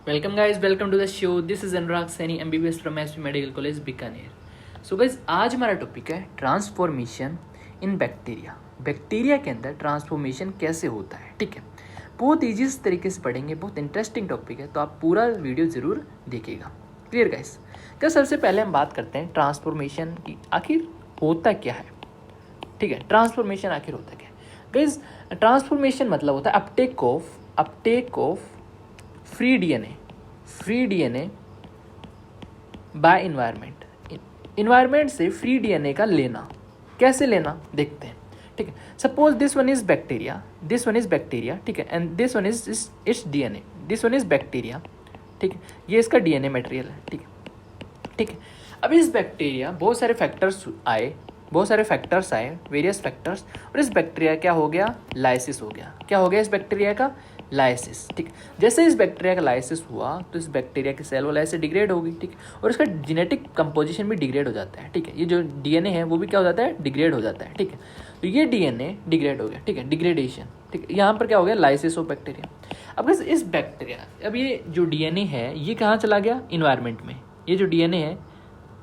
Welcome guys, welcome to the show. This is Anurag Saini, MBBS from SP medical college Bikaner. So guys आज हमारा topic है transformation in bacteria. Bacteria के अंदर transformation कैसे होता है. ठीक है, बहुत ईजी तरीके से पढ़ेंगे, बहुत इंटरेस्टिंग टॉपिक है, तो आप पूरा वीडियो ज़रूर देखिएगा. Clear guys. तो सबसे पहले हम बात करते हैं ट्रांसफॉर्मेशन की आखिर होता क्या है. ठीक है, ट्रांसफॉर्मेशन आखिर होता क्या है. गाइज ट्रांसफॉर्मेशन मतलब होता है Uptake of free DNA by environment से फ्री डीएनए का लेना. कैसे लेना देखते हैं. ठीक है, suppose this one is bacteria. ठीक है, and this one is it's DNA. This one is bacteria. ठीक है, ये इसका डीएनए मटेरियल है. ठीक है. अब इस बैक्टीरिया बहुत सारे फैक्टर्स आए, वेरियस फैक्टर्स, और इस बैक्टीरिया क्या हो गया, लाइसिस हो गया. क्या हो गया इस बैक्टीरिया का, लाइसिस. ठीक, जैसे इस बैक्टीरिया का लाइसिस हुआ तो इस बैक्टीरिया की सेल वॉल ऐसे डिग्रेड होगी. ठीक, और इसका जेनेटिक कंपोजिशन भी डिग्रेड हो जाता है. ठीक है, ये जो डीएनए है वो भी क्या हो जाता है, डिग्रेड हो जाता है. ठीक है, तो ये डीएनए डिग्रेड हो गया. ठीक है, डिग्रेडेशन. ठीक है, यहाँ पर क्या हो गया, लाइसिस ऑफ बैक्टीरिया. अब इस बैक्टीरिया, अब ये जो डीएनए है ये कहाँ चला गया, इन्वायरमेंट में. ये जो डीएनए है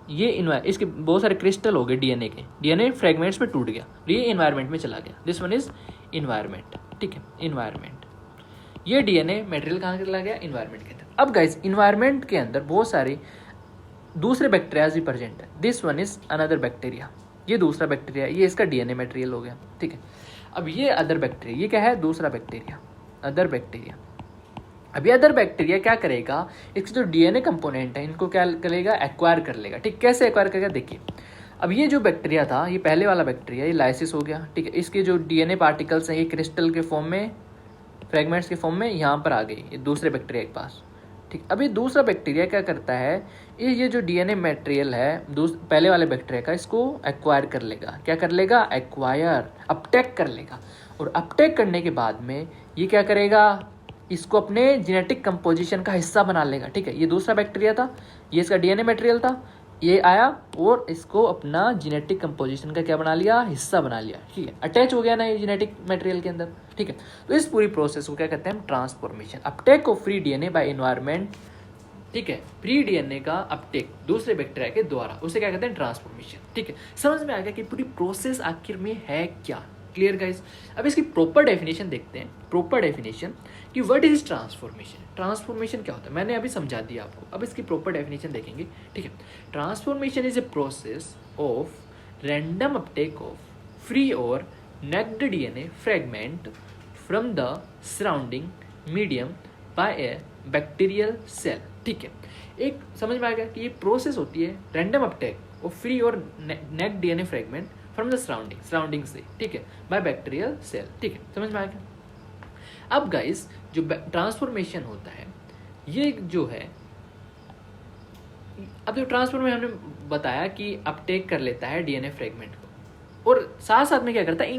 ये इसके बहुत सारे क्रिस्टल हो गए डीएनए फ्रेगमेंट्स में टूट गया, ये इन्वायरमेंट में चला गया. This one is environment. ठीक है, इन्वायरमेंट. ये डीएनए मटेरियल कहाँ चला गया, इन्वायरमेंट के अंदर. अब गाइस इन्वायरमेंट के अंदर बहुत सारे दूसरे बैक्टीरियाज भी प्रेजेंट है. This one is another bacteria. ये दूसरा बैक्टीरिया, ये इसका डीएनए मटेरियल हो गया. ठीक है, अब ये अदर बैक्टीरिया, ये क्या है, दूसरा बैक्टीरिया, अदर बैक्टीरिया. अब ये अदर बैक्टीरिया क्या करेगा, इसके जो डीएनए कंपोनेंट है इनको क्या करेगा, एक्वायर कर लेगा. ठीक, कैसे एक्वायर करेगा देखिए. अब ये जो बैक्टीरिया था, ये पहले वाला बैक्टीरिया, ये लाइसिस हो गया. ठीक है, इसके जो डीएनए पार्टिकल्स हैं ये क्रिस्टल के फॉर्म में, फ्रेगमेंट्स के फॉर्म में यहाँ पर आ गई, ये दूसरे बैक्टीरिया के पास. ठीक, अभी दूसरा बैक्टीरिया क्या करता है, ये जो डीएनए मटेरियल है पहले वाले बैक्टीरिया का, इसको एक्वायर कर लेगा. क्या कर लेगा, एक्वायर, अपटेक कर लेगा. और अपटेक करने के बाद में ये क्या करेगा, इसको अपने जेनेटिक कंपोजिशन का हिस्सा बना लेगा. ठीक है, ये दूसरा बैक्टीरिया था, ये इसका डीएनए मटेरियल था, ये आया और इसको अपना जेनेटिक कंपोजिशन का क्या बना लिया, हिस्सा बना लिया. ठीक है, अटैच हो गया ना ये जेनेटिक मटेरियल के अंदर. ठीक है, तो इस पूरी प्रोसेस को क्या कहते हैं, transformation. Uptake of free DNA by environment. ठीक है, फ्री डीएनए का अपटेक दूसरे बैक्टीरिया के द्वारा, उसे क्या कहते हैं, ट्रांसफॉर्मेशन. ठीक है, समझ में आ गया कि पूरी प्रोसेस आखिर में है क्या. Clear guys. अब इसकी प्रॉपर डेफिनेशन देखते हैं. प्रॉपर डेफिनेशन कि व्हाट इज ट्रांसफॉर्मेशन. ट्रांसफॉर्मेशन क्या होता है मैंने अभी समझा दिया आपको. अब इसकी प्रॉपर डेफिनेशन देखेंगे. ठीक है, transformation is a process of random uptake of free और naked DNA fragment from the surrounding medium by a bacterial cell. ठीक है, एक समझ में आ गया कि ये प्रोसेस होती है रैंडम अपटेक ऑफ फ्री और naked DNA fragment from the surrounding से. ठीक है, बाय बैक्टीरियल सेल. ठीक है, समझ में आ गया. अब गाइस जो ट्रांसफॉर्मेशन होता है ये जो है, अब जो ट्रांसफॉर्मेशन हमने बताया कि अपटेक कर लेता है डीएनए फ्रेगमेंट को, और साथ साथ में क्या करता है,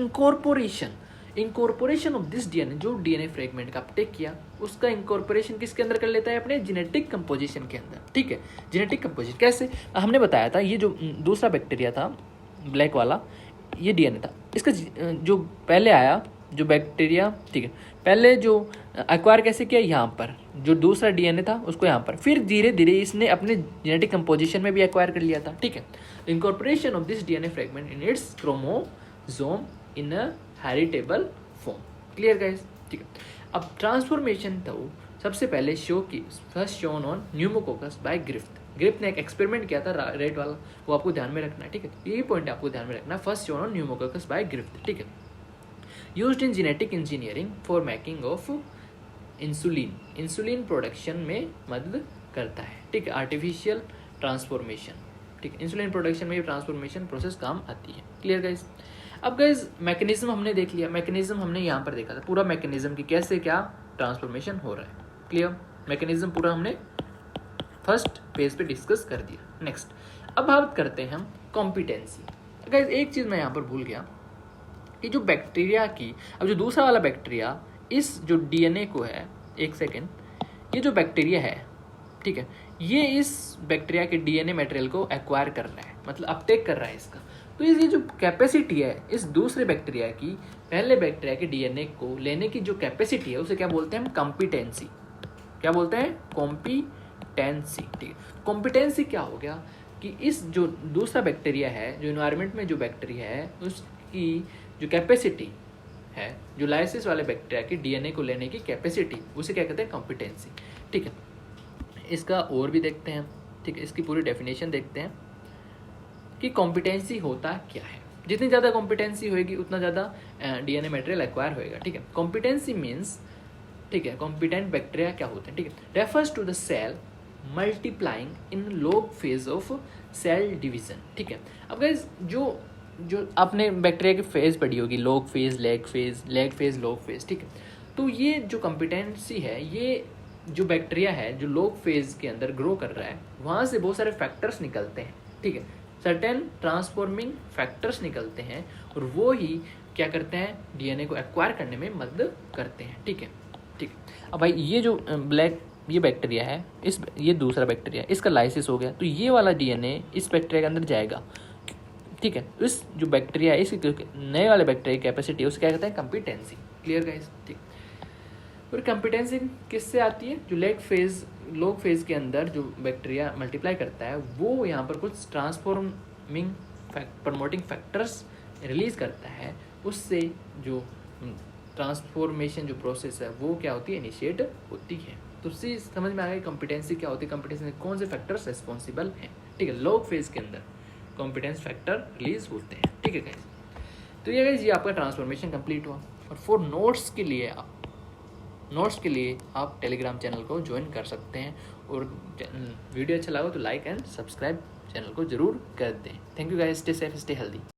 इंकॉर्पोरेशन ऑफ दिस डीएनए, जो डीएनए फ्रेगमेंट का अपटेक किया उसका इंकॉर्पोरेशन किसके अंदर कर लेता है, अपने जेनेटिक कंपोजिशन के अंदर. ठीक है, जेनेटिक कंपोजिशन कैसे हमने बताया था, ये जो दूसरा बैक्टीरिया था ब्लैक वाला, ये डीएनए था, इसका जो पहले आया जो बैक्टीरिया. ठीक है, पहले जो एक्वायर कैसे किया, यहाँ पर जो दूसरा डीएनए था उसको यहाँ पर, फिर धीरे धीरे इसने अपने जेनेटिक कंपोजिशन में भी एक्वायर कर लिया था. ठीक है, incorporation of this DNA fragment in its chromosome in a heritable form. Clear guys. ठीक है, अब ट्रांसफॉर्मेशन तो सबसे पहले first shown on pneumococcus by Griffith ने एक एक्सपेरिमेंट किया था रेड वाला, वो आपको ध्यान में रखना है. ठीक है, यही पॉइंट आपको ध्यान में रखना है, first shown on pneumococcus by Griffith. ठीक है, used in genetic engineering for making of insulin production में मदद करता है. ठीक है, आर्टिफिशियल ट्रांसफॉर्मेशन. ठीक है, इंसुलिन प्रोडक्शन में ट्रांसफॉर्मेशन प्रोसेस काम आती है. Clear guys. अब गाइस मैकेनिज्म हमने देख लिया, मैकेनिज्म हमने यहाँ पर देखा था पूरा मैकेनिज्म की कैसे क्या ट्रांसफॉर्मेशन हो रहा है. क्लियर, मैकेनिज्म पूरा हमने फर्स्ट पेज पे डिस्कस कर दिया. नेक्स्ट अब बात करते हैं हम कॉम्पिटेंसी. गाइस एक चीज़ मैं यहाँ पर भूल गया कि जो बैक्टीरिया की, अब जो दूसरा वाला बैक्टीरिया इस जो डीएनए को है, एक सेकेंड, ये जो बैक्टीरिया है, ठीक है, ये इस बैक्टीरिया के डीएनए मटेरियल को एक्वायर कर रहा है, मतलब अपटेक कर रहा है इसका. तो ये जो कैपेसिटी है इस दूसरे बैक्टीरिया की पहले बैक्टीरिया के डीएनए को लेने की जो कैपेसिटी है उसे क्या बोलते हैं हम, कॉम्पिटेंसी. क्या बोलते हैं, कॉम्पिटेंसी। ठीक है, कॉम्पिटेंसी क्या हो गया कि इस जो दूसरा बैक्टीरिया है, जो इन्वायरमेंट में जो बैक्टीरिया है उसकी जो कैपेसिटी है, जो लाइसिस वाले बैक्टीरिया की डीएनए को लेने की कैपेसिटी, उसे क्या कहते हैं, कॉम्पिटेंसी। ठीक है, इसका और भी देखते हैं। ठीक है, इसकी पूरी डेफिनेशन देखते हैं कि कॉम्पिटेंसी होता क्या है। जितनी ज़्यादा कॉम्पिटेंसी होएगी उतना ज़्यादा डीएनए मटेरियल एक्वायर होएगा। ठीक है, कॉम्पिटेंसी मीन्स, ठीक है, कॉम्पिटेंट बैक्टीरिया क्या होते हैं, ठीक है, refers to the cell multiplying in log phase of cell division. ठीक है, अब गाइस जो जो आपने बैक्टीरिया की फेज पढ़ी होगी, log phase, lag phase, log phase. ठीक है, तो ये जो कॉम्पिटेंसी है, ये जो बैक्टीरिया है जो लॉग फेज के अंदर ग्रो कर रहा है, वहाँ से बहुत सारे फैक्टर्स निकलते हैं। ठीक है, सर्टेन ट्रांसफॉर्मिंग फैक्टर्स निकलते हैं और वो ही क्या करते हैं, डीएनए को एक्वायर करने में मदद करते हैं। ठीक है, ठीक है, अब भाई ये जो ये बैक्टीरिया है, ये दूसरा बैक्टीरिया है, इसका लाइसिस हो गया, तो ये वाला डीएनए इस बैक्टीरिया के अंदर जाएगा। ठीक है, तो इस जो बैक्टीरिया है, इस नए वाले बैक्टीरिया की कैपेसिटी है, उसे क्या कहते हैं, कॉम्पिटेंसी। Clear guys? ठीक, और कॉम्पिटेंसी किससे आती है, जो लॉग फेज के अंदर जो बैक्टीरिया मल्टीप्लाई करता है, वो यहाँ पर कुछ ट्रांसफॉर्मिंग प्रमोटिंग फैक्टर्स रिलीज करता है, उससे जो ट्रांसफॉर्मेशन जो प्रोसेस है वो क्या होती है, इनिशिएट होती है। तो उससे समझ में आ गया कॉम्पिटेंसी क्या होती है, कॉम्पिटेंसी में कौन से फैक्टर्स रिस्पॉन्सिबल हैं। ठीक है, लॉग फेज के अंदर कॉम्पिटेंस फैक्टर रिलीज होते हैं। ठीक है गाइस, तो ये गाइस ये आपका ट्रांसफॉर्मेशन कंप्लीट हुआ। और फॉर नोट्स के लिए आप टेलीग्राम चैनल को ज्वाइन कर सकते हैं, और वीडियो अच्छा लगा तो लाइक एंड सब्सक्राइब चैनल को जरूर कर दें। Thank you guys, stay safe, stay healthy.